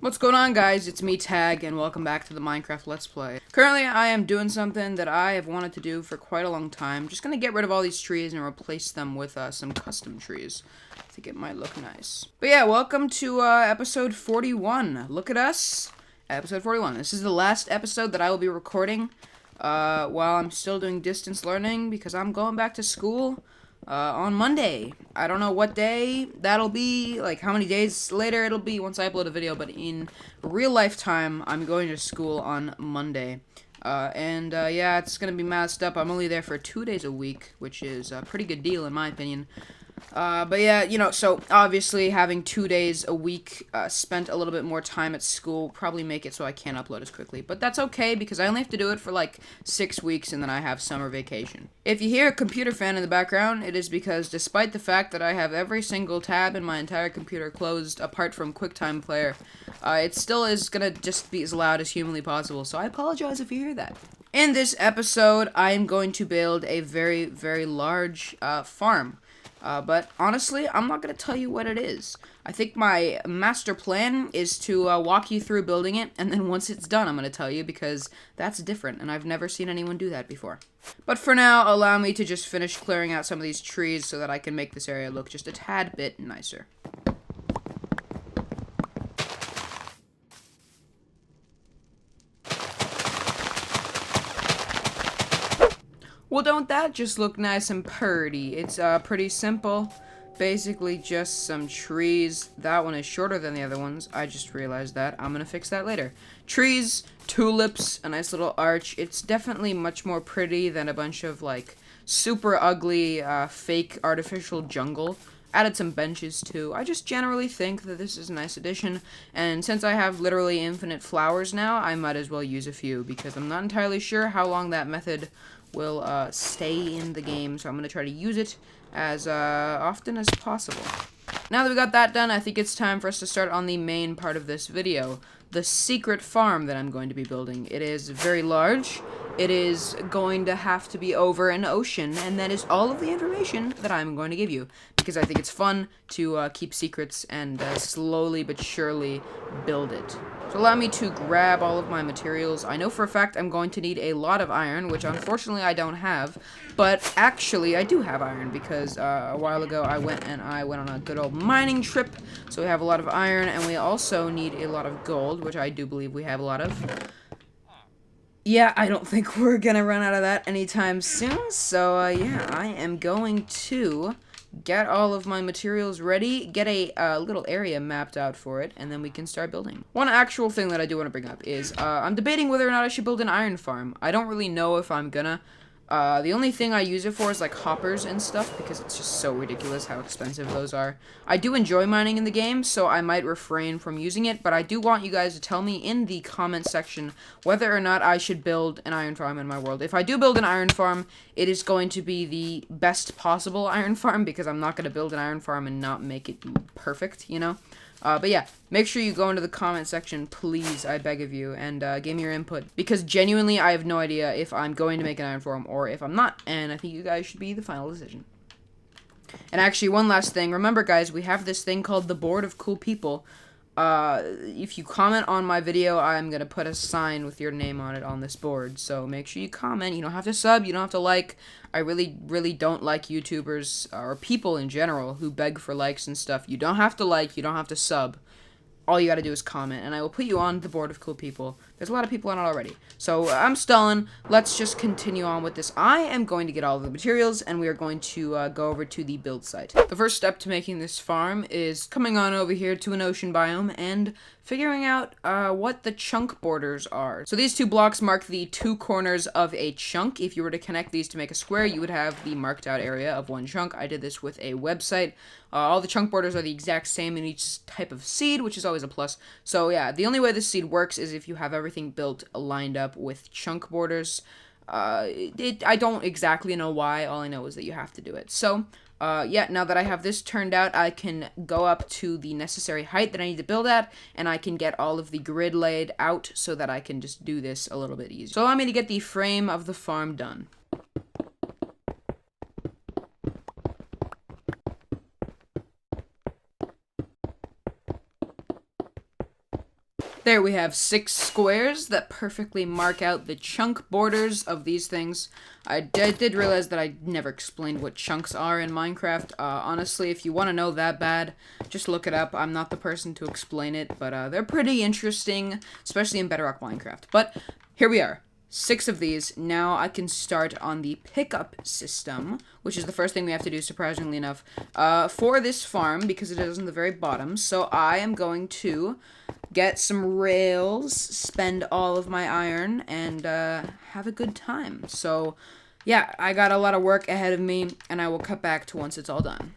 What's going on, guys? It's me, Tag, and welcome back to the Minecraft Let's Play. Currently, I am doing something that I have wanted to do for quite a long time. Just gonna get rid of all these trees and replace them with some custom trees. I think it might look nice. But yeah, welcome to episode 41. Look at us. Episode 41. This is the last episode that I will be recording while I'm still doing distance learning because I'm going back to school on Monday. I don't know what day that'll be, like how many days later it'll be once I upload a video, but in real life time, I'm going to school on Monday. Yeah, it's gonna be messed up. I'm only there for 2 days a week, which is a pretty good deal in my opinion. But yeah, you know, so obviously having 2 days a week spent a little bit more time at school will probably make it so I can't upload as quickly. But that's okay because I only have to do it for like 6 weeks and then I have summer vacation. If you hear a computer fan in the background, it is because despite the fact that I have every single tab in my entire computer closed apart from QuickTime Player, it still is gonna just be as loud as humanly possible. So I apologize if you hear that. In this episode, I am going to build a very, very large farm. But honestly, I'm not going to tell you what it is. I think my master plan is to walk you through building it, and then once it's done, I'm going to tell you, because that's different, and I've never seen anyone do that before. But for now, allow me to just finish clearing out some of these trees so that I can make this area look just a tad bit nicer. Well, don't that just look nice and purty? It's pretty simple. Basically just some trees. That one is shorter than the other ones. I just realized that. I'm gonna fix that later. Trees, tulips, a nice little arch. It's definitely much more pretty than a bunch of like super ugly fake artificial jungle. Added some benches too. I just generally think that this is a nice addition, and since I have literally infinite flowers now, I might as well use a few because I'm not entirely sure how long that method will stay in the game, so I'm going to try to use it as often as possible. Now that we got that done, I think it's time for us to start on the main part of this video, the secret farm that I'm going to be building. It is very large, it is going to have to be over an ocean, and that is all of the information that I'm going to give you, because I think it's fun to keep secrets and slowly but surely build it. So allow me to grab all of my materials. I know for a fact I'm going to need a lot of iron, which unfortunately I don't have, but actually I do have iron because a while ago I went on a good old mining trip, so we have a lot of iron, and we also need a lot of gold, which I do believe we have a lot of. Yeah, I don't think we're gonna run out of that anytime soon, so yeah, I am going to get all of my materials ready, get a little area mapped out for it, and then we can start building. One actual thing that I do want to bring up is I'm debating whether or not I should build an iron farm. I don't really know if I'm gonna. The only thing I use it for is like hoppers and stuff because it's just so ridiculous how expensive those are. I do enjoy mining in the game, so I might refrain from using it, but I do want you guys to tell me in the comment section whether or not I should build an iron farm in my world. If I do build an iron farm, it is going to be the best possible iron farm because I'm not going to build an iron farm and not make it perfect, you know? But yeah, make sure you go into the comment section, please, I beg of you, and give me your input. Because genuinely, I have no idea if I'm going to make an iron farm or if I'm not, and I think you guys should be the final decision. And actually, one last thing. Remember, guys, we have this thing called the Board of Cool People. If you comment on my video, I'm gonna put a sign with your name on it on this board. So make sure you comment. You don't have to sub. You don't have to like. I really, really don't like YouTubers or people in general who beg for likes and stuff. You don't have to like. You don't have to sub. All you gotta do is comment, and I will put you on the Board of Cool People. There's a lot of people on it already. So, I'm stalling. Let's just continue on with this. I am going to get all of the materials, and we are going to go over to the build site. The first step to making this farm is coming on over here to an ocean biome and figuring out what the chunk borders are. So these two blocks mark the two corners of a chunk. If you were to connect these to make a square, you would have the marked out area of one chunk. I did this with a website. All the chunk borders are the exact same in each type of seed, which is always a plus. So yeah, the only way this seed works is if you have everything built lined up with chunk borders. I don't exactly know why. All I know is that you have to do it. So yeah, now that I have this turned out, I can go up to the necessary height that I need to build at, and I can get all of the grid laid out so that I can just do this a little bit easier. So allow me to get the frame of the farm done. There we have 6 squares that perfectly mark out the chunk borders of these things. I did realize that I never explained what chunks are in Minecraft. Honestly, if you want to know that bad, just look it up. I'm not the person to explain it, but they're pretty interesting, especially in Bedrock Minecraft. But here we are. 6 of these. Now I can start on the pickup system, which is the first thing we have to do, surprisingly enough, for this farm, because it is on the very bottom. So I am going to get some rails, spend all of my iron, and have a good time. So, yeah, I got a lot of work ahead of me, and I will cut back to once it's all done.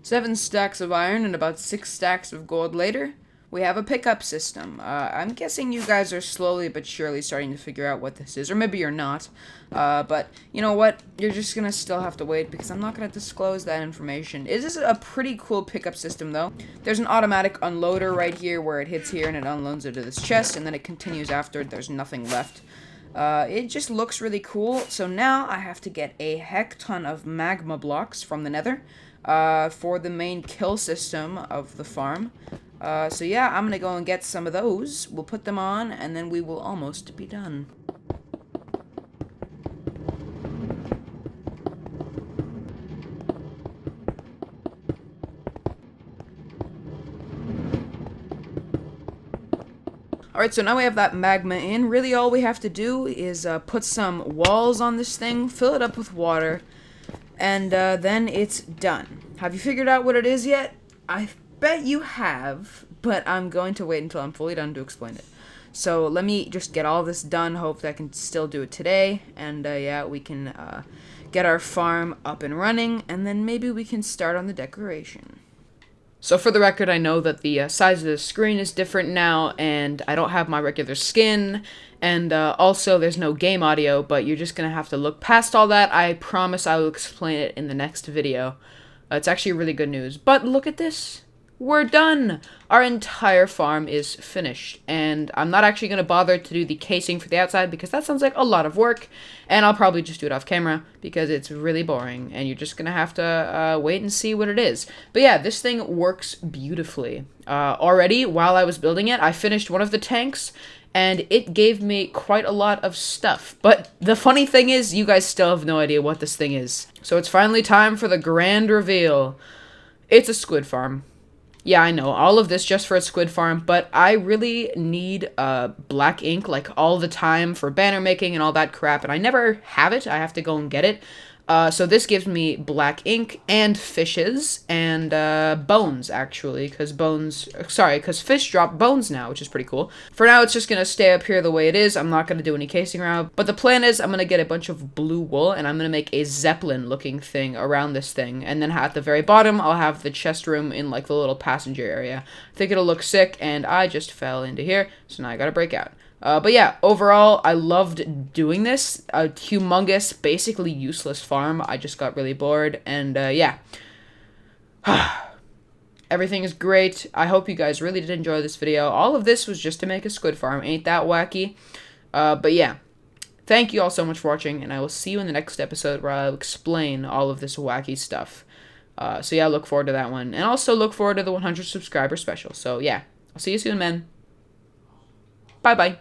Seven stacks of iron and about 6 stacks of gold later, we have a pickup system. I'm guessing you guys are slowly but surely starting to figure out what this is, or maybe you're not. But you know what? You're just gonna still have to wait because I'm not gonna disclose that information. It is a pretty cool pickup system, though. There's an automatic unloader right here where it hits here and it unloads into this chest, and then it continues after there's nothing left. It just looks really cool. So now I have to get a heck ton of magma blocks from the nether for the main kill system of the farm. So yeah, I'm gonna go and get some of those. We'll put them on, and then we will almost be done. Alright, so now we have that magma in. Really all we have to do is put some walls on this thing, fill it up with water, and then it's done. Have you figured out what it is yet? I bet you have, but I'm going to wait until I'm fully done to explain it. So let me just get all this done. Hope that I can still do it today, and yeah, we can get our farm up and running, and then maybe we can start on the decoration. So for the record, I know that the size of the screen is different now, and I don't have my regular skin, and also there's no game audio, but you're just gonna have to look past all that. I promise I will explain it in the next video. It's actually really good news. But look at this. We're done! Our entire farm is finished, and I'm not actually going to bother to do the casing for the outside because that sounds like a lot of work, and I'll probably just do it off camera because it's really boring, and you're just going to have to wait and see what it is. But yeah, this thing works beautifully. Already, while I was building it, I finished one of the tanks, and it gave me quite a lot of stuff. But the funny thing is, you guys still have no idea what this thing is. So it's finally time for the grand reveal. It's a squid farm. Yeah, I know, all of this just for a squid farm, but I really need black ink, like, all the time for banner making and all that crap, and I never have it. I have to go and get it. So this gives me black ink and fishes and bones, actually, because fish drop bones now, which is pretty cool. For now, it's just going to stay up here the way it is. I'm not going to do any casing around, but the plan is I'm going to get a bunch of blue wool, and I'm going to make a Zeppelin-looking thing around this thing, and then at the very bottom, I'll have the chest room in, like, the little passenger area. I think it'll look sick, and I just fell into here, so now I gotta break out. But yeah, overall, I loved doing this. A humongous, basically useless farm. I just got really bored, and yeah. Everything is great. I hope you guys really did enjoy this video. All of this was just to make a squid farm. Ain't that wacky? But yeah. Thank you all so much for watching, and I will see you in the next episode where I'll explain all of this wacky stuff. So yeah, look forward to that one. And also look forward to the 100 subscriber special. So yeah, I'll see you soon, man. Bye-bye.